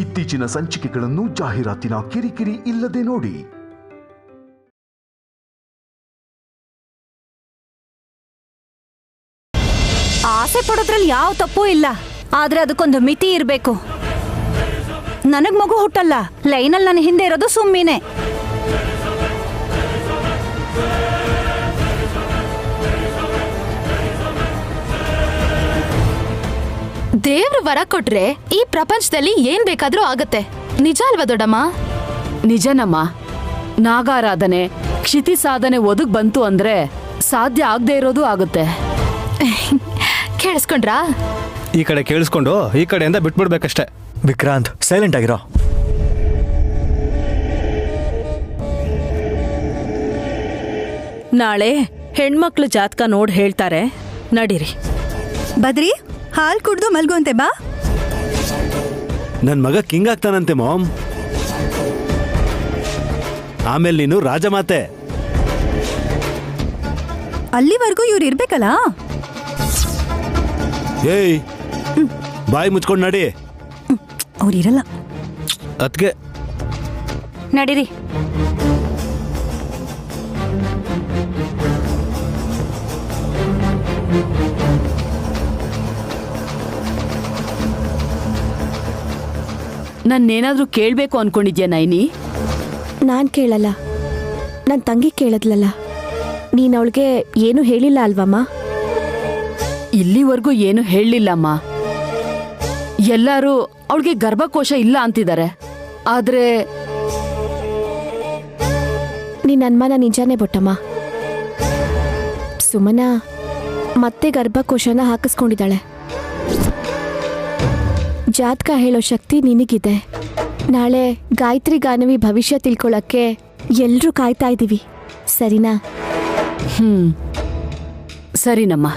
ಇತ್ತೀಚಿನ ಸಂಚಿಕೆಗಳನ್ನು ಜಾಹೀರಾತಿನ ಕಿರಿಕಿರಿ ಇಲ್ಲದೆ ನೋಡಿ. ಆಸೆ ಪಡೋದ್ರಲ್ಲಿ ಯಾವ ತಪ್ಪು ಇಲ್ಲ, ಆದ್ರೆ ಅದಕ್ಕೊಂದು ಮಿತಿ ಇರಬೇಕು. ನನಗ್ ಮಗು ಹುಟ್ಟಲ್ಲ, ಲೈನಲ್ಲಿ ನನ್ನ ಹಿಂದೆ ಇರೋದು ಸುಮ್ಮಿನೇ. ದೇವ್ರು ವರ ಕೊಟ್ರೆ ಈ ಪ್ರಪಂಚದಲ್ಲಿ ಏನ್ ಬೇಕಾದ್ರೂ ಆಗತ್ತೆ. ನಿಜ ಅಲ್ವಾ ದೊಡ್ಡಮ್ಮ? ನಿಜನಮ್ಮ. ನಾಗಾರಾಧನೆ, ಕ್ಷಿತಿ ಸಾಧನೆ ಒದಗ್ ಬಂತು ಅಂದ್ರೆ ಸಾಧ್ಯ ಆಗದೆ ಇರೋದು ಆಗುತ್ತೆ. ಕೇಳಿಸ್ಕೊಂಡ್ರಾ? ಈ ಕಡೆ ಕೇಳಿಸ್ಕೊಂಡು ಈ ಕಡೆಯಿಂದ ಬಿಟ್ಬಿಡ್ಬೇಕಷ್ಟೆ. ವಿಕ್ರಾಂತ್, ಸೈಲೆಂಟ್ ಆಗಿರೋ. ನಾಳೆ ಹೆಣ್ಮಕ್ಳು ಜಾತಕ ನೋಡ್ ಹೇಳ್ತಾರೆ, ನಡೀರಿ. ಬದ್ರಿ, ಹಾಲ್ ಕುಡ್ದು ಮಲ್ಗುವಂತೆ ಬಾ. ನನ್ ಮಗ ಕಿಂಗ್ ಆಗ್ತಾನಂತೆ ಮಾಮ್. ಆಮೇಲೆ ನೀನು ರಾಜಮಾತೆ. ಅಲ್ಲಿವರೆಗೂ ಇವ್ರು ಇರ್ಬೇಕಲ್ಲ. ಏಯ್, ಬಾಯಿ ಮುಚ್ಕೊಂಡು ನಡಿ. ಅವ್ರಿರಲ್ಲ. ಅದ್ಕೆ ನಡೀರಿ. ನನ್ನೇನಾದ್ರೂ ಕೇಳ್ಬೇಕು ಅನ್ಕೊಂಡಿದ್ಯಾ ನೈನಿ? ನಾನ್ ಕೇಳಲ್ಲ, ನನ್ನ ತಂಗಿ ಕೇಳದ್ಲಲ್ಲ. ನೀನ್ ಅವಳಿಗೆ ಏನು ಹೇಳಿಲ್ಲ ಅಲ್ವಮ್ಮ? ಇಲ್ಲಿವರೆಗೂ ಏನು ಹೇಳಲಿಲ್ಲಮ್ಮ. ಎಲ್ಲರೂ ಅವಳಿಗೆ ಗರ್ಭಕೋಶ ಇಲ್ಲ ಅಂತಿದ್ದಾರೆ. ಆದ್ರೆ ನಿನ್ನ ಅನುಮಾನ ನಿಜಾನೇ ಬೊಟ್ಟಮ್ಮ. ಸುಮನ ಮತ್ತೆ ಗರ್ಭಕೋಶನ ಹಾಕಿಸ್ಕೊಂಡಿದ್ದಾಳೆ. ಜಾತಕ ಹೇಳೋ ಶಕ್ತಿ ನಿನಗಿದೆ. ನಾಳೆ ಗಾಯತ್ರಿ ಗಾನವಿ ಭವಿಷ್ಯ ತಿಳ್ಕೊಳಕ್ಕೆ ಎಲ್ರೂ ಕಾಯ್ತಾ ಇದ್ದೀವಿ, ಸರಿನಾ? ಸರಿನಮ್ಮ.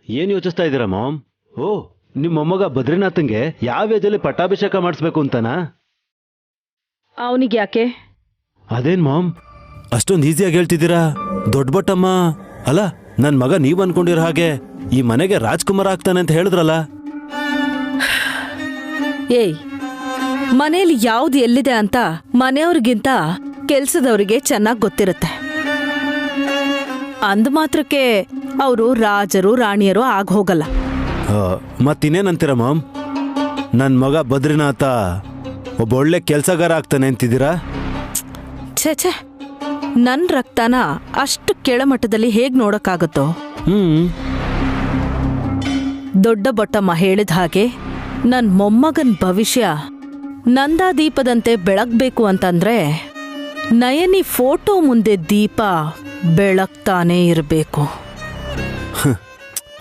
ಏನ್ ಯೋಚಿಸ್ತಾ ಇದ್ದೀರಾ ಮಾಮ್? ಓ, ನಿಮ್ಮ ಮೊಮ್ಮಗ ಬದ್ರಿನಾಥಂಗೆ ಯಾವ ಏಜಲ್ಲಿ ಪಟ್ಟಾಭಿಷೇಕ ಮಾಡಿಸ್ಬೇಕು ಅಂತನಾ? ಅವನಿಗೆ ಯಾಕೆ? ಅದೇನ್ ಮಾಮ್ ಅಷ್ಟೊಂದು ಈಸಿಯಾಗಿ ಹೇಳ್ತಿದ್ದೀರಾ? ದೊಡ್ಡ ಬಟ್ಟಮ್ಮ ಅಲ್ಲ, ನನ್ ಮಗ ನೀವ್ ಅನ್ಕೊಂಡಿರೋ ಹಾಗೆ ಈ ಮನೆಗೆ ರಾಜ್ಕುಮಾರ್ ಆಗ್ತಾನೆ ಅಂತ ಹೇಳಿದ್ರಲ್ಲ. ಏಯ್, ಮನೇಲಿ ಯಾವ್ದು ಎಲ್ಲಿದೆ ಅಂತ ಮನೆಯವ್ರಿಗಿಂತ ಕೆಲ್ಸದವ್ರಿಗೆ ಚೆನ್ನಾಗಿ ಗೊತ್ತಿರುತ್ತೆ. ಅಂದ ಮಾತ್ರಕ್ಕೆ ಅವರು ರಾಜರು ರಾಣಿಯರು ಆಗ ಹೋಗಲ್ಲ. ಮತ್ತಿನ್ನೇನಂತೀರ ಮಾಮ್? ನನ್ ಮಗ ಬದ್ರಿನಾಥ ಒಬ್ಬ ಒಳ್ಳೆ ಕೆಲ್ಸಗಾರ ಆಗ್ತಾನೆ ಅಂತಿದ್ದೀರಾ? ಛೇ, ನನ್ ರಕ್ತನ ಅಷ್ಟು ಕೆಳಮಟ್ಟದಲ್ಲಿ ಹೇಗ್ ನೋಡಕ್ಕಾಗತ್ತೋ? ದೊಡ್ಡ ಬೊಟ್ಟಮ್ಮ ಹೇಳಿದ ಹಾಗೆ ನನ್ ಮೊಮ್ಮಗನ್ ಭವಿಷ್ಯ ನಂದಾದೀಪದಂತೆ ಬೆಳಗ್ಬೇಕು ಅಂತಂದ್ರೆ ನಯನಿ ಫೋಟೋ ಮುಂದೆ ದೀಪ ಬೆಳಗ್ತಾನೇ ಇರಬೇಕು.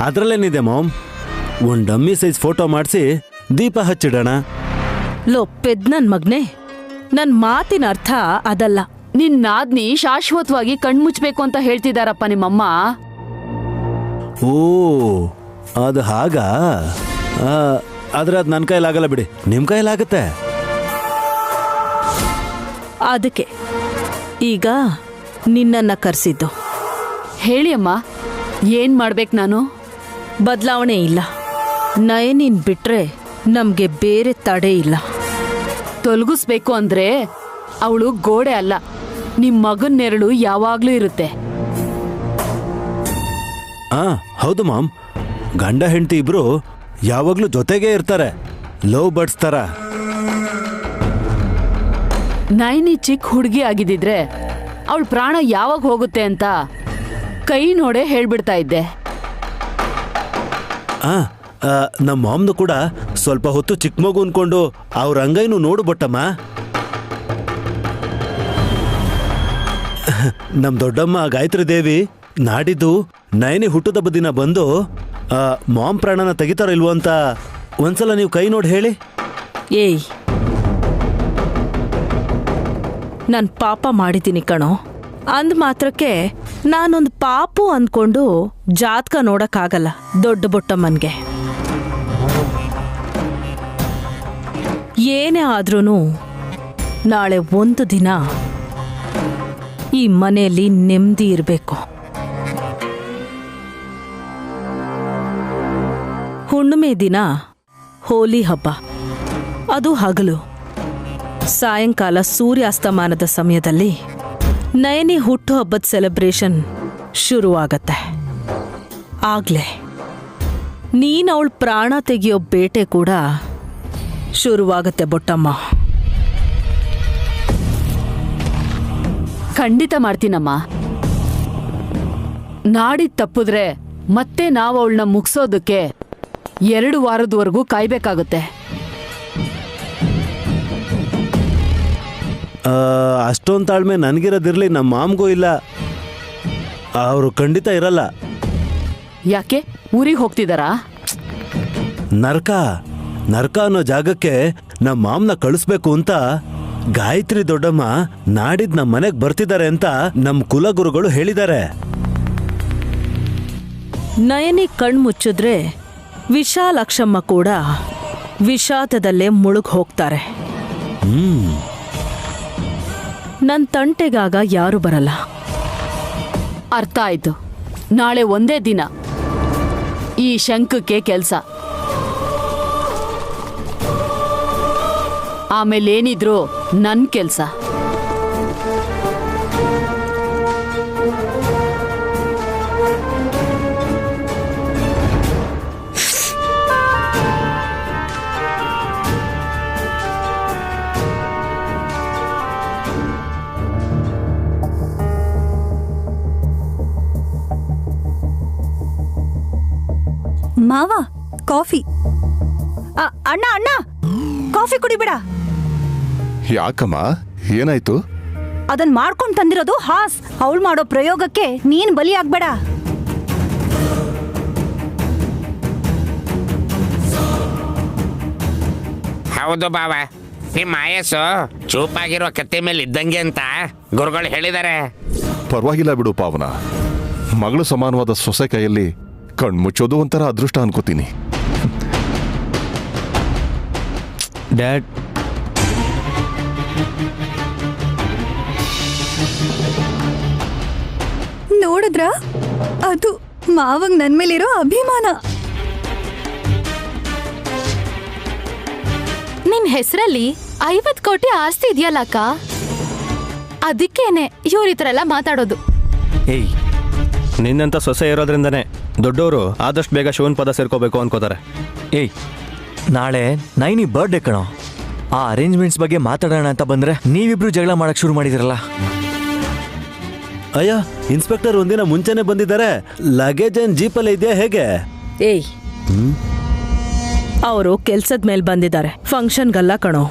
ಅದ್ರಲ್ಲೇನಿದೆ ಮಾಮ್, ಒಂದ್ ಡಮ್ಮಿ ಸೈಜ್ ಫೋಟೋ ಮಾಡಿಸಿ ದೀಪ ಹಚ್ಚಿಡೋಣ. ಲೊಪ್ಪೆದ್ ನನ್ ಮಗ್ನೆ, ನನ್ ಮಾತಿನ ಅರ್ಥ ಅದಲ್ಲ. ನಿನ್ ನಾದ್ನಿ ಶಾಶ್ವತವಾಗಿ ಕಣ್ಮುಚ್ಬೇಕು ಅಂತ ಹೇಳ್ತಿದಾರಪ್ಪ ನಿಮ್ಮಮ್ಮ. ಓ, ಅದು ಹಾಗ? ಆದ್ರೆ ಅದು ನನ್ನ ಕೈಲಾಗಲ್ಲ ಬಿಡಿ, ನಿಮ್ ಕೈಲಾಗತ್ತೆ. ಅದಕ್ಕೆ ಈಗ ನಿನ್ನನ್ನ ಕರೆಸಿದ್ದು. ಹೇಳಿ ಅಮ್ಮ, ಏನ್ ಮಾಡ್ಬೇಕು ನಾನು? ಬದಲಾವಣೆ ಇಲ್ಲ. ನಯನಿನ್ ಬಿಟ್ರೆ ನಮ್ಗೆ ಬೇರೆ ತಡೆ ಇಲ್ಲ. ತೊಲಗಿಸ್ಬೇಕು ಅಂದ್ರೆ ಅವಳು ಗೋಡೆ ಅಲ್ಲ, ನಿಮ್ ಮಗನ್ ನೆರಳು ಯಾವಾಗ್ಲೂ ಇರುತ್ತೆ. ಹೌದು ಮಾಮ್, ಗಂಡ ಹೆಂಡತಿ ಇಬ್ರು ಯಾವಾಗ್ಲೂ ಜೊತೆಗೇ ಇರ್ತಾರೆ, ಲವ್ ಬರ್ಡ್ಸ್ ತರ. ನೈನಿ ಚಿಕ್ಕ ಹುಡುಗಿ ಆಗಿದ್ದಿದ್ರೆ ಅವಳ ಪ್ರಾಣ ಯಾವಾಗ ಹೋಗುತ್ತೆ ಅಂತ ಕೈ ನೋಡೆ ಹೇಳ್ಬಿಡ್ತಾ ಇದ್ದೆ. ನಮ್ಮ ಮಾಮ್ನು ಕೂಡ ಸ್ವಲ್ಪ ಹೊತ್ತು ಚಿಕ್ಕ ಮಗು ಅನ್ಕೊಂಡು ಅವ್ರ ಅಂಗೈನು ನೋಡು ಬೊಟ್ಟಮ್ಮ. ನಮ್ಮ ದೊಡ್ಡಮ್ಮ ಗಾಯತ್ರಿ ದೇವಿ ನಾಡಿದ್ದು ನಯನಿ ಹುಟ್ಟುದಬ್ಬ ದಿನ ಬಂದು ಮಾಮ್ ಪ್ರಾಣನ ತೆಗಿತಾರೋ ಇಲ್ವೋ ಅಂತ ಒಂದ್ಸಲ ನೀವು ಕೈ ನೋಡಿ ಹೇಳಿ. ಏಯ್, ನಾನು ಪಾಪ ಮಾಡಿದ್ದೀನಿ ಕಣೋ. ಅಂದ ಮಾತ್ರಕ್ಕೆ ನಾನೊಂದು ಪಾಪು ಅಂದ್ಕೊಂಡು ಜಾತಕ ನೋಡಕ್ಕಾಗಲ್ಲ ದೊಡ್ಡ ಬೊಟ್ಟಮ್ಮನ್ಗೆ. ಏನೇ ಆದ್ರೂ ನಾಳೆ ಒಂದು ದಿನ ಈ ಮನೆಯಲ್ಲಿ ನೆಮ್ಮದಿ ಇರಬೇಕು. ಹುಣ್ಣಿಮೆ ದಿನ ಹೋಲಿ ಹಬ್ಬ, ಅದು ಹಗಲು. ಸಾಯಂಕಾಲ ಸೂರ್ಯಾಸ್ತಮಾನದ ಸಮಯದಲ್ಲಿ ನಯನಿ ಹುಟ್ಟುಹಬ್ಬದ ಸೆಲೆಬ್ರೇಷನ್ ಶುರುವಾಗತ್ತೆ. ಆಗ್ಲೇ ನೀನು ಅವಳ ಪ್ರಾಣ ತೆಗೆಯೋ ಬೇಟೆ ಕೂಡ ಶುರುವಾಗತ್ತೆ ಬೊಟ್ಟಮ್ಮ. ಖಂಡಿತ ಮಾಡ್ತೀನಮ್ಮ. ನಾಡಿದ್ ತಪ್ಪಿದ್ರೆ ಮತ್ತೆ ನಾವು ಅವಳನ್ನ ಮುಗಿಸೋದಕ್ಕೆ 2 ವಾರದವರೆಗೂ ಕಾಯ್ಬೇಕಾಗುತ್ತೆ. ಅಷ್ಟೊಂದು ತಾಳ್ಮೆ ನನಗಿರೋದಿರಲಿ, ನಮ್ಮ ಮಾಮ್ಗೂ ಇಲ್ಲ. ಅವರು ಖಂಡಿತ ಇರಲ್ಲ. ಯಾಕೆ ಊರಿಗೆ ಹೋಗ್ತಿದಾರಾ? ನರ್ಕ ಅನ್ನೋ ಜಾಗಕ್ಕೆ ನಮ್ಮ ಮಾಮ್ನ ಕಳಿಸ್ಬೇಕು ಅಂತ ಗಾಯತ್ರಿ ದೊಡ್ಡಮ್ಮ ನಾಡಿದ್ ನಮ್ಮ ಮನೆಗೆ ಬರ್ತಿದ್ದಾರೆ ಅಂತ ನಮ್ಮ ಕುಲಗುರುಗಳು ಹೇಳಿದ್ದಾರೆ. ನಯನಿ ಕಣ್ಮುಚ್ಚಿದ್ರೆ ವಿಶಾಲಾಕ್ಷಮ್ಮ ಕೂಡ ವಿಷಾದದಲ್ಲೇ ಮುಳುಗ್ ಹೋಗ್ತಾರೆ. ನನ್ ತಂಟೆಗಾಗ ಯಾರು ಬರಲ್ಲ. ಅರ್ಥ ಆಯ್ತು. ನಾಳೆ ಒಂದೇ ದಿನ ಈ ಶಂಕಕ್ಕೆ ಕೆಲ್ಸ. ಆಮೇಲೇನಿದ್ರು ನನ್ ಕೆಲ್ಸ. ಮಾವ, ಕಾಫಿ. ಅಣ್ಣ ಅಣ್ಣ, ಕಾಫಿ ಕುಡಿಬೇಡ. ಯಾಕಮ್ಮ, ಏನಾಯ್ತು? ಅದನ್ ಮಾಡ್ಕೊಂಡ್ ತಂದಿರೋದು ಹಾಸ್. ಅವಳು ಮಾಡೋ ಪ್ರಯೋಗಕ್ಕೆ ನೀನ್ ಬಲಿ ಆಗ್ಬೇಡ. ಹೌದು ಬಾವ, ನಿಮ್ಮ ಆಯಸ್ಸು ಚೂಪಾಗಿರೋ ಕತ್ತೆ ಮೇಲೆ ಇದ್ದಂಗೆ ಅಂತ ಗುರುಗಳು ಹೇಳಿದ್ದಾರೆ. ಪರವಾಗಿಲ್ಲ ಬಿಡು ಪಾವನ. ಮಗಳು ಸಮಾನವಾದ ಸೊಸೆ ಕೈಯಲ್ಲಿ ಕಣ್ಮುಚ್ಚೋದು ಒಂಥರ ಅದೃಷ್ಟ ಅನ್ಕೋತೀನಿ. ಡ್ಯಾಡ್, ನೋಡಿದ್ರ, ಅದು ಮಾವಂಗ್ ನನ್ ಮೇಲಿರೋ ಅಭಿಮಾನ. ನಿನ್ ಹೆಸರಲ್ಲಿ 50 ಕೋಟಿ ಆಸ್ತಿ ಇದೆಯಲ್ಲ ಅಕ್ಕ, ಅದಕ್ಕೇನೆ ಇವ್ರ ಈ ಥರ ಎಲ್ಲ ಮಾತಾಡೋದು. ಏಯ್, ನಿನ್ನಂತ ಸೊಸೆ ಇರೋದ್ರಿಂದನೇ ದೊಡ್ಡವರು ಆದಷ್ಟು ಬೇಗ ಶಿವನ್ ಪದ ಸೇರ್ಕೋಬೇಕು ಅನ್ಕೋತಾರೆ. ಏಯ್, ನಾಳೆ ನೈನಿ ಬರ್ಡೇ ಕಣೋ. ಆ ಅರೇಂಜ್ಮೆಂಟ್ಸ್ ಬಗ್ಗೆ ಮಾತಾಡೋಣ ಅಂತ ಬಂದ್ರೆ ನೀವಿಬ್ರು ಜಗಳ ಮಾಡಕ್ ಶುರು ಮಾಡಿದಿರಲ್ಲ. ಅಯ್ಯ, ಇನ್ಸ್ಪೆಕ್ಟರ್ ಒಂದಿನ ಮುಂಚೆನೆ ಬಂದಿದ್ದಾರೆ. ಲಗೇಜ್ ಏನ್ ಜೀಪಲ್ಲೇ ಇದೆಯಾ ಹೇಗೆ? ಏಯ್, ಅವರು ಕೆಲ್ಸದ ಮೇಲೆ ಬಂದಿದ್ದಾರೆ, ಫಂಕ್ಷನ್ಗಲ್ಲ ಕಣೋ.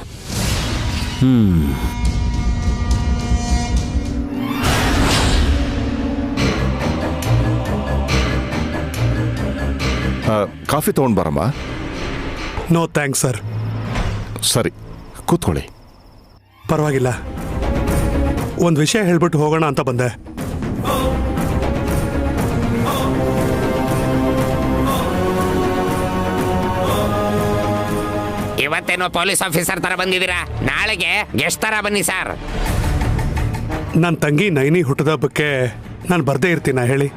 ಕಾಫಿ ತಗೊಂಡ್ ಬರಮ್ಮ. No thanks sir. ಸರಿ, ಕೂತ್ಕೊಳ್ಳಿ. ಪರವಾಗಿಲ್ಲ, ಒಂದು ವಿಷಯ ಹೇಳ್ಬಿಟ್ಟು ಹೋಗೋಣ ಅಂತ ಬಂದೆ. ಇವತ್ತೇನೋ ಪೊಲೀಸ್ ಆಫೀಸರ್ ತರ ಬಂದಿದ್ದೀರಾ, ನಾಳೆಗೆ ಗೆಸ್ಟ್ ತರ ಬನ್ನಿ ಸರ್. ನನ್ನ ತಂಗಿ ನೈನಿ ಹುಟ್ಟದ ಹಬ್ಬಕ್ಕೆ ನಾನು ಬರ್ದೇ ಇರ್ತೀನ ಹೇಳಿ?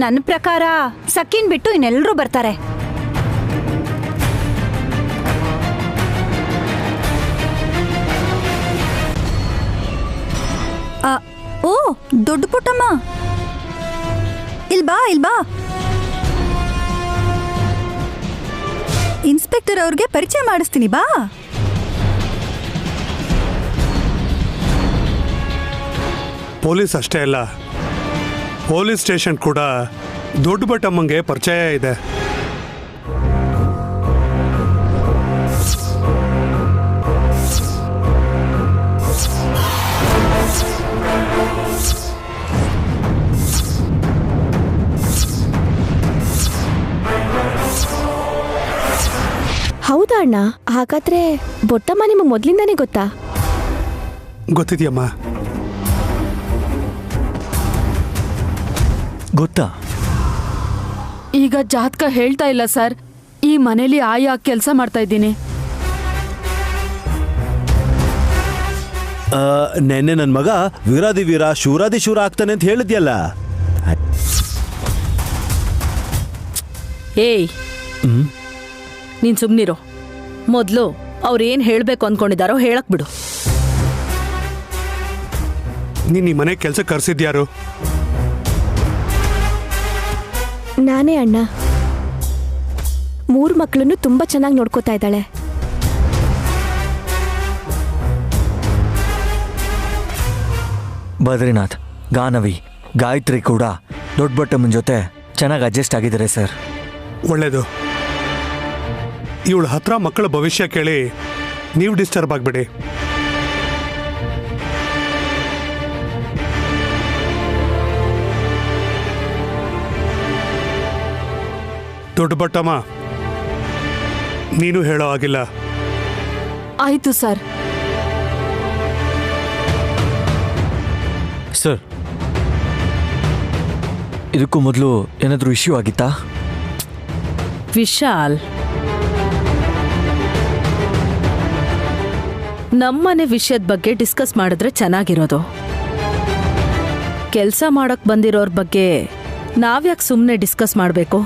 ನನ್ನ ಪ್ರಕಾರ ಸಕ್ಕೀನ್ ಬಿಟ್ಟು ಇನ್ನೆಲ್ಲರೂ ಬರ್ತಾರೆ. ಓ ದೊಡ್ಡ ಪುಟ್ಟಮ್ಮ, ಇಲ್ಬಾ ಇಲ್ಬಾ. ಇನ್ಸ್ಪೆಕ್ಟರ್ ಅವ್ರಿಗೆ ಪರಿಚಯ ಮಾಡಿಸ್ತೀನಿ ಬಾ. ಪೊಲೀಸ್ ಅಷ್ಟೇ ಅಲ್ಲ, ಪೊಲೀಸ್ ಸ್ಟೇಷನ್ ಕೂಡ ದೊಡ್ಡ ಬಟ್ಟಮ್ಮಂಗೆ ಪರಿಚಯ ಇದೆ. ಹೌದಾ ಅಣ್ಣ? ಹಾಗಾದ್ರೆ ಬೊಟ್ಟಮ್ಮ ನಿಮಗೆ ಮೊದಲಿಂದಾನೇ ಗೊತ್ತಾ? ಗೊತ್ತಿದ್ಯಮ್ಮ. ಗೊತ್ತಾ? ಈಗ ಜಾತಕ ಹೇಳ್ತಾ ಇಲ್ಲ ಸರ್. ಈ ಮನೇಲಿ ಆಯಾ ಕೆಲಸ ಮಾಡ್ತಾ ಇದ್ದೀನಿ. ನೆನ್ನೆ ನನ್ನ ಮಗ ವೀರಾದಿ ವೀರ ಶೂರಾದಿ ಶೂರ ಆಗ್ತಾನೆ ಅಂತ ಹೇಳಿದ್ಯಲ್ಲ. ಏಯ್, ನೀನ್ ಸುಮ್ನಿರೋ. ಮೊದ್ಲು ಅವ್ರೇನ್ ಹೇಳ್ಬೇಕು ಅನ್ಕೊಂಡಿದಾರೋ ಹೇಳಕ್ ಬಿಡು. ನೀನ್ ಈ ಮನೆ ಕೆಲಸ ಕರ್ಸಿದ್ಯಾರು? ನಾನೇ ಅಣ್ಣ. 3 ಮಕ್ಕಳನ್ನು ತುಂಬಾ ಚೆನ್ನಾಗಿ ನೋಡ್ಕೋತಾ ಇದ್ದಾಳೆ. ಬದ್ರಿನಾಥ್, ಗಾನವಿ, ಗಾಯತ್ರಿ ಕೂಡ ದೊಡ್ಡ ಬಟ್ಟಮ್ಮನ ಜೊತೆ ಚೆನ್ನಾಗಿ ಅಡ್ಜಸ್ಟ್ ಆಗಿದ್ದಾರೆ ಸರ್. ಒಳ್ಳೇದು. ಇವಳ ಹತ್ರ ಮಕ್ಕಳ ಭವಿಷ್ಯ ಕೇಳಿ ನೀವು ಡಿಸ್ಟರ್ಬ್ ಆಗ್ಬೇಡಿ. ದೊಡ್ಡ ಬಟ್ಟಮ್ಮ, ನೀನು ಹೇಳೋ ಆಗಿಲ್ಲ. ಆಯ್ತು ಸರ್. ಸರ್, ಇದಕ್ಕೂ ಮೊದಲು ಏನಾದರೂ ಇಶ್ಯೂ ಆಗಿತ್ತಾ? ವಿಶಾಲ್, ನಮ್ಮನೆ ವಿಷಯದ ಬಗ್ಗೆ ಡಿಸ್ಕಸ್ ಮಾಡಿದ್ರೆ ಚೆನ್ನಾಗಿರೋದು. ಕೆಲಸ ಮಾಡಕ್ ಬಂದಿರೋರ್ ಬಗ್ಗೆ ನಾವ್ಯಾಕೆ ಸುಮ್ಮನೆ ಡಿಸ್ಕಸ್ ಮಾಡಬೇಕು?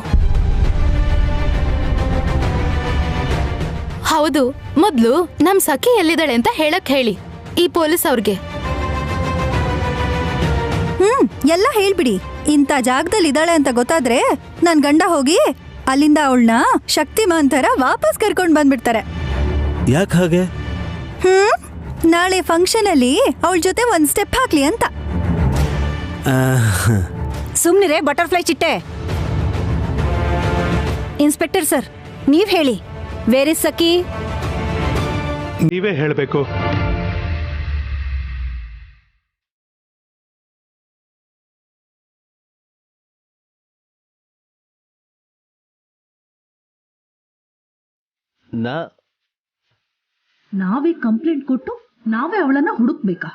ಹೌದು, ಮೊದ್ಲು ನಮ್ ಸಖಿ ಎಲ್ಲಿದ್ದಾಳೆ ಅಂತ ಹೇಳಕ್ ಹೇಳಿ ಈ ಪೊಲೀಸ್ ಅವ್ರಿಗೆ. ಎಲ್ಲ ಹೇಳ್ಬಿಡಿ. ಇಂಥ ಜಾಗದಲ್ಲಿ ಇದ್ದಾಳೆ ಅಂತ ಗೊತ್ತಾದ್ರೆ ನನ್ ಗಂಡ ಹೋಗಿ ಅಲ್ಲಿಂದ ಅವಳನ್ನ ಶಕ್ತಿಮಾನ್ ತರ ವಾಪಸ್ ಕರ್ಕೊಂಡ್ ಬಂದ್ಬಿಡ್ತಾರೆ. ಯಾಕೆ ಹಾಗೆ? ನಾಳೆ ಫಂಕ್ಷನ್ ಅಲ್ಲಿ ಅವಳ ಜೊತೆ ಒಂದ್ ಸ್ಟೆಪ್ ಹಾಕ್ಲಿ ಅಂತ. ಸುಮ್ನಿರೆ ಬಟರ್ಫ್ಲೈ ಚಿಟ್ಟೆ. ಇನ್ಸ್ಪೆಕ್ಟರ್ ಸರ್, ನೀವ್ ಹೇಳಿ, ವೇರ್ ಇಸ್ ಸಖಿ? ನೀವೇ ಹೇಳಬೇಕು. ನಾವೇ ಕಂಪ್ಲೇಂಟ್ ಕೊಟ್ಟು ನಾವೇ ಅವಳನ್ನ ಹುಡುಕ್ಬೇಕಾ?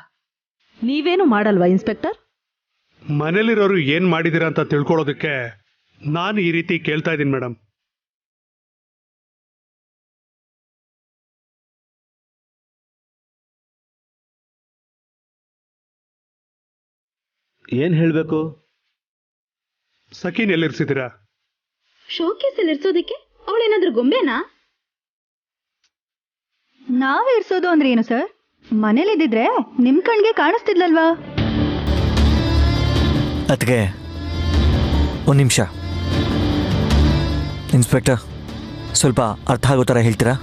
ನೀವೇನು ಮಾಡಲ್ವಾ ಇನ್ಸ್ಪೆಕ್ಟರ್? ಮನೇಲಿರೋರು ಏನ್ ಮಾಡಿದೀರಾ ಅಂತ ತಿಳ್ಕೊಳ್ಳೋದಕ್ಕೆ ನಾನು ಈ ರೀತಿ ಕೇಳ್ತಾ ಇದ್ದೀನಿ ಮೇಡಮ್. ಏನ್ ಹೇಳ್ಬೇಕು? ಸಖಿನ್ ಎಲ್ಲಿರ್ಸಿದ್ದೀರಾ? ಶೋಕೇಸಲ್ಲಿ ಇರ್ಸೋದಕ್ಕೆ ಅವಳೇನಾದ್ರೂ ಗೊಂಬೆನಾ? ನಾವೇ ಇರ್ಸೋದು ಅಂದ್ರೆ ಏನು ಸರ್? ಮನೇಲಿದ್ದಿದ್ರೆ ನಿಮ್ ಕಣ್ಗೆ ಕಾಣಿಸ್ತಿದ್ಲಲ್ವಾ? ಅದಕ್ಕೆ ಒಂದು ನಿಮಿಷ ಇನ್ಸ್ಪೆಕ್ಟರ್, ಸ್ವಲ್ಪ ಅರ್ಥ ಆಗೋ ಥರ ಹೇಳ್ತೀರಾ?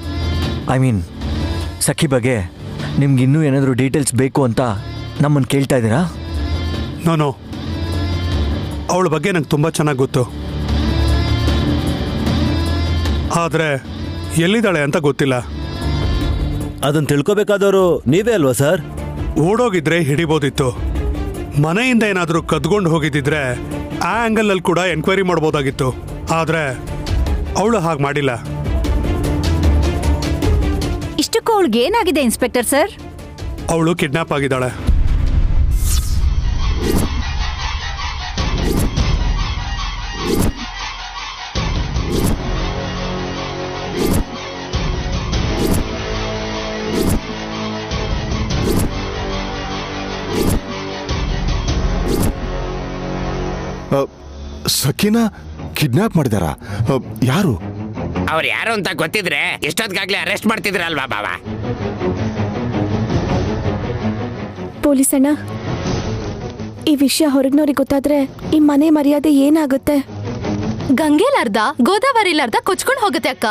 ಐ ಮೀನ್, ಸಖಿ ಬಗ್ಗೆ ನಿಮ್ಗೆ ಇನ್ನೂ ಏನಾದರೂ ಡೀಟೇಲ್ಸ್ ಬೇಕು ಅಂತ ನಮ್ಮನ್ನು ಕೇಳ್ತಾ ಇದ್ದೀರಾ? ನೋ, ಅವಳ ಬಗ್ಗೆ ನಂಗೆ ತುಂಬ ಚೆನ್ನಾಗಿ ಗೊತ್ತು. ಆದರೆ ಎಲ್ಲಿದ್ದಾಳೆ ಅಂತ ಗೊತ್ತಿಲ್ಲ. ಅದನ್ನು ತಿಳ್ಕೊಬೇಕಾದವರು ನೀವೇ ಅಲ್ವಾ ಸರ್? ಓಡೋಗಿದ್ರೆ ಹಿಡಿಬೋದಿತ್ತು. ಮನೆಯಿಂದ ಏನಾದರೂ ಕದ್ಕೊಂಡು ಹೋಗಿದ್ದಿದ್ರೆ ಆ ಆ್ಯಂಗಲಲ್ಲಿ ಕೂಡ ಎನ್ಕ್ವೈರಿ ಮಾಡ್ಬೋದಾಗಿತ್ತು. ಆದರೆ ಅವಳು ಹಾಗೆ ಮಾಡಿಲ್ಲ. ಇಷ್ಟಕ್ಕೂ ಅವಳಿಗೆ ಏನಾಗಿದೆ ಇನ್ಸ್ಪೆಕ್ಟರ್ ಸರ್? ಅವಳು ಕಿಡ್ನಾಪ್ ಆಗಿದ್ದಾಳೆ. ಸಖಿನ ಕಿಡ್ನಾಪ್ ಮಾಡಿದಾರ? ಯಾರು? ಅವ್ರು ಯಾರು ಅಂತ ಗೊತ್ತಿದ್ರೆ ಎಷ್ಟೊತ್ತಿಗಾಗ್ಲೇ ಅರೆಸ್ಟ್ ಮಾಡ್ತಿದ್ರಲ್ವಾ ಬಾಬಾ? ಪೊಲೀಸ್ ಅಣ್ಣ, ಈ ವಿಷಯ ಹೊರಗ್ನವ್ರಿಗೆ ಗೊತ್ತಾದ್ರೆ ಈ ಮನೆ ಮರ್ಯಾದೆ ಏನಾಗುತ್ತೆ? ಗಂಗೆಲಾರ್ದ ಗೋದಾವರಿಲಾರ್ದ ಕೊಚ್ಕೊಂಡು ಹೋಗುತ್ತೆ ಅಕ್ಕ.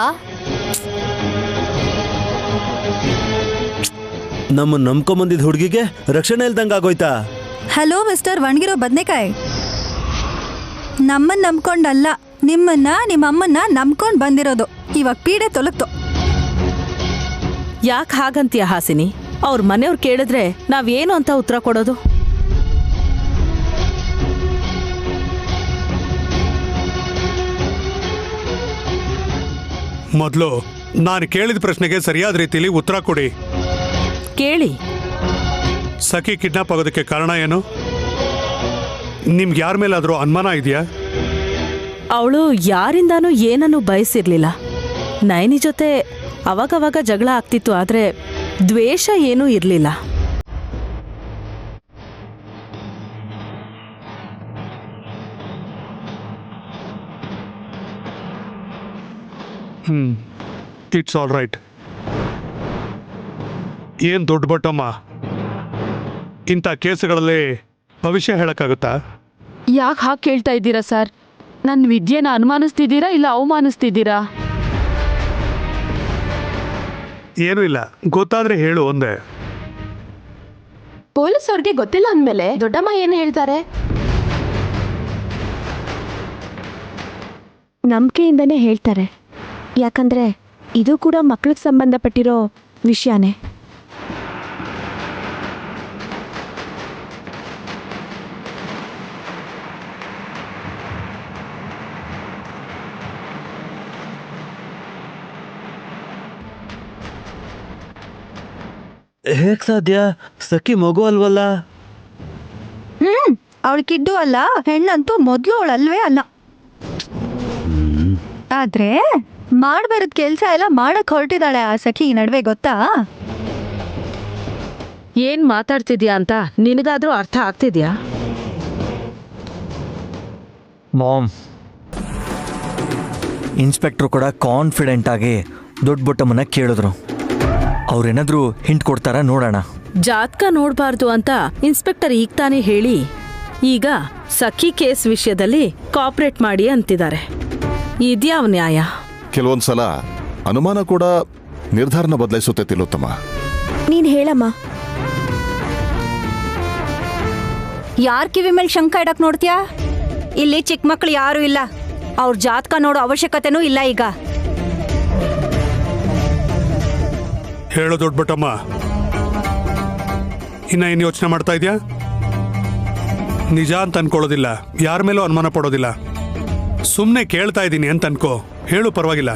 ನಮ್ಮನ್ನು ನಂಬ್ಕೊಂಬಂದಿದ್ದ ಹುಡುಗಿಗೆ ರಕ್ಷಣೆ ಇಲ್ದಂಗೆ ಆಗೋಯ್ತಾ? ಹಲೋ ಮಿಸ್ಟರ್ ಒಣಗಿರೋ ಬದ್ನೆಕಾಯಿ, ನಮ್ಮನ್ನ ನಂಬ್ಕೊಂಡಲ್ಲ, ನಿಮ್ಮನ್ನ ನಿಮ್ಮ ಅಮ್ಮನ್ನ ನಂಬ್ಕೊಂಡ್ ಬಂದಿರೋದು. ಇವಾಗ ಪೀಡೆ ತೊಲಗ್ತು. ಯಾಕೆ ಹಾಗಂತೀಯ ಹಾಸಿನಿ? ಅವ್ರ ಮನೆಯವ್ರು ಕೇಳಿದ್ರೆ ನಾವೇನು ಅಂತ ಉತ್ತರ ಕೊಡೋದು? ಮೊದಲು ನಾನು ಕೇಳಿದ ಪ್ರಶ್ನೆಗೆ ಸರಿಯಾದ ರೀತಿಯಲ್ಲಿ ಉತ್ತರ ಕೊಡಿ. ಕೇಳಿ. ಸಖಿ ಕಿಡ್ನಾಪ್ ಆಗೋದಕ್ಕೆ ಕಾರಣ ಏನು? ನಿಮ್ಗೆ ಯಾರ ಮೇಲಾದರೂ ಅನುಮಾನ ಇದೆಯಾ? ಅವಳು ಯಾರಿಂದಾನೂ ಏನನ್ನೂ ಬಯಸಿರ್ಲಿಲ್ಲ. ನೈನಿ ಜೊತೆ ಅವಾಗವಾಗ ಜಗಳ ಆಗ್ತಿತ್ತು, ಆದ್ರೆ ದ್ವೇಷ ಏನೂ ಇರಲಿಲ್ಲ. It's all right. ಏನು ದೊಡ್ಡ ಬಟ್ಟಮ್ಮ, ಇಂಥ ಕೇಸುಗಳಲ್ಲಿ ಭವಿಷ್ಯ ಹೇಳಕ್ಕಾಗುತ್ತಾ? ಯಾಕೆ ಹಾಗೆ ಕೇಳ್ತಾ ಇದ್ದೀರಾ ಸರ್? ನನ್ನ ವಿದ್ಯೆನ ಅನುಮಾನಿಸ್ತಿದ್ದೀರಾ ಇಲ್ಲ ಅವಮಾನಿಸ್ತಿದ್ದೀರಾ? ಏನೂ ಇಲ್ಲ, ಗೊತ್ತಾದ್ರೆ ಹೇಳು ಒಂದೇ. ಪೊಲೀಸ್ ಅವ್ರಿಗೆ ಗೊತ್ತಿಲ್ಲ ಅಂದಮೇಲೆ ದೊಡ್ಡಮ್ಮ ಏನು ಹೇಳ್ತಾರೆ? ನಂಬಿಕೆಯಿಂದನೇ ಹೇಳ್ತಾರೆ, ಯಾಕಂದ್ರೆ ಇದು ಕೂಡ ಮಕ್ಳಿಗೆ ಸಂಬಂಧಪಟ್ಟಿರೋ ವಿಷಯನೇ. ಹೇಗ್ ಸಾಧ್ಯ? ಸಖಿ ಮಗು ಅಲ್ವಲ್ಲ? ಅವಳು ಕಿಡ್ಡು ಅಲ್ಲ, ಹೆಣ್ಣಂತೂ ಮೊದ್ಲು ಅವಳಲ್ವೇ ಅಲ್ಲ. ಆದ್ರೆ ಮಾಡ್ಬಾರದ್ ಕೆಲ್ಸ ಎಲ್ಲ ಮಾಡಕ್ ಹೊರಟಿದ್ದಾಳೆ ಆ ಸಖಿ ಈ ನಡುವೆ, ಗೊತ್ತಾ? ಏನ್ ಮಾತಾಡ್ತಿದ್ಯಾ ಅಂತ ನಿನಗಾದ್ರೂ ಅರ್ಥ ಆಗ್ತಿದ್ಯಾ? ಮಾಮ್, ಇನ್ಸ್ಪೆಕ್ಟ್ರು ಕೂಡ ಕಾನ್ಫಿಡೆಂಟ್ ಆಗಿ ದೊಡ್ಡ ಬೊಟ್ಟಮ್ಮನ ಕೇಳಿದ್ರು. ಅವ್ರೇನಾದ್ರೂ ಹಿಂಟ್ ಕೊಡ್ತಾರ ನೋಡೋಣ. ಜಾತಕ ನೋಡ್ಬಾರ್ದು ಅಂತ ಇನ್ಸ್ಪೆಕ್ಟರ್ ಈಗ ತಾನೇ ಹೇಳಿ, ಈಗ ಸಖಿ ಕೇಸ್ ವಿಷಯದಲ್ಲಿ ಕಾಪರೇಟ್ ಮಾಡಿ ಅಂತಿದ್ದಾರೆ. ಇದ್ಯಾವ ನ್ಯಾಯ? ಕೆಲವೊಂದ್ಸಲ ಅನುಮಾನ ಕೂಡ ನಿರ್ಧಾರನ ಬದಲಾಯಿಸುತ್ತೆ ತಿಲೋತ್ತಮ. ನೀನ್ ಹೇಳಮ್ಮ. ಯಾರ್ ಕಿವಿ ಮೇಲೆ ಶಂಕ ಇಡಕ್ ನೋಡ್ತೀಯಾ? ಇಲ್ಲಿ ಚಿಕ್ಕ ಮಕ್ಳು ಯಾರು ಇಲ್ಲ, ಅವ್ರ ಜಾತಕ ನೋಡೋ ಅವಶ್ಯಕತೆನೂ ಇಲ್ಲ ಈಗ. ಹೇಳೋ ದೊಡ್ಡ ಬಟ್ಟಮ್ಮ, ಇನ್ನ ಏನು ಯೋಚನೆ ಮಾಡ್ತಾ ಇದೆಯಾ? ನಿಜ ಅಂತ ಅನ್ಕೊಳ್ಳೋದಿಲ್ಲ, ಯಾರ ಮೇಲೂ ಅನುಮಾನ ಪಡೋದಿಲ್ಲ. ಸುಮ್ಮನೆ ಕೇಳ್ತಾ ಇದ್ದೀನಿ ಅಂತ ಅನ್ಕೋ, ಹೇಳು ಪರವಾಗಿಲ್ಲ.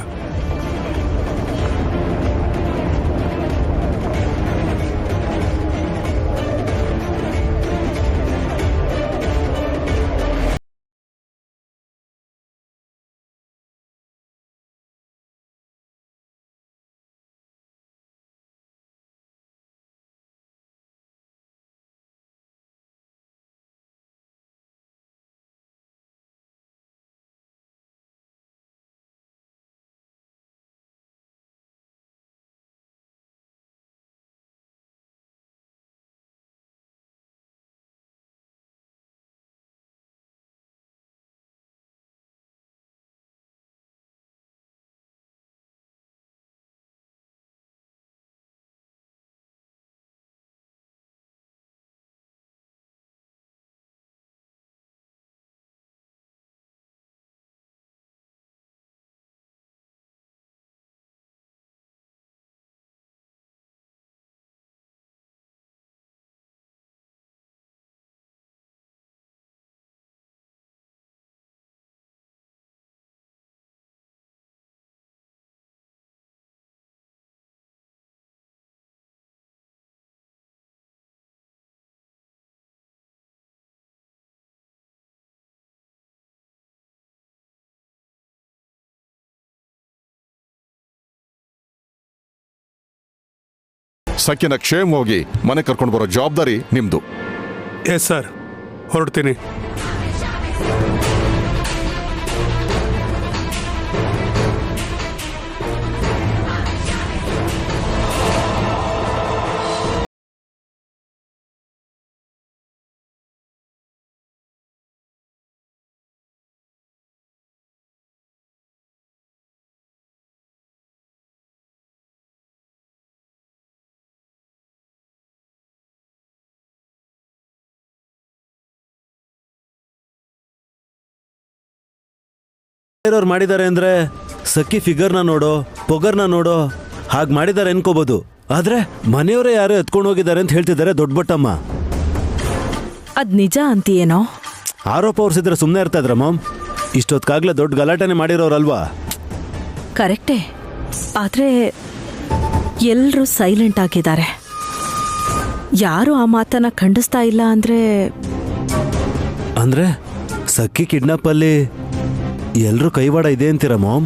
ಸಖಿನ ಕ್ಷೇಮವಾಗಿ ಮನೆ ಕರ್ಕೊಂಡು ಬರೋ ಜವಾಬ್ದಾರಿ ನಿಮ್ದು. ಎಸ್ ಸರ್, ಹೊರಡ್ತೀನಿ. ಬೇರೆಯವ್ರು ಮಾಡಿದ್ದಾರೆ ಅಂದ್ರೆ ಸಖಿ ಫಿಗರ್ನ ನೋಡೋ ಪೊಗರ್ನ ನೋಡೋ ಹಾಗೆ ಮಾಡಿದ್ದಾರೆ ಅನ್ಕೋಬಹುದು. ಆದ್ರೆ ಮನೆಯವರೇ ಯಾರೋ ಎತ್ಕೊಂಡು ಹೋಗಿದ್ದಾರೆ ಅಂತ ಹೇಳ್ತಿದ್ದಾರೆ ದೊಡ್ಡ ಬಟ್ಟಮ್ಮ. ಅದ್ ನಿಜ ಅಂತೀಯೇನೋ? ಆರೋಪ ಹೊರಿಸಿದ್ರೆ ಸುಮ್ಮನೆ ಇರ್ತಾ ಇದ್ರ ಮಾಮ್. ಇಷ್ಟೊತ್ಕಾಗ್ಲೇ ದೊಡ್ಡ ಗಲಾಟೆನೆ ಮಾಡಿರೋರಲ್ವಾ? ಕರೆಕ್ಟೇ, ಆದ್ರೆ ಎಲ್ರೂ ಸೈಲೆಂಟ್ ಆಗಿದ್ದಾರೆ. ಯಾರು ಆ ಮಾತನ್ನ ಖಂಡಿಸ್ತಾ ಇಲ್ಲ ಅಂದ್ರೆ ಸಖಿ ಕಿಡ್ನಾಪ್ ಅಲ್ಲಿ ಎಲ್ರೂ ಕೈವಾಡ ಇದೆ ಅಂತೀರಾ ಮಾಮ್?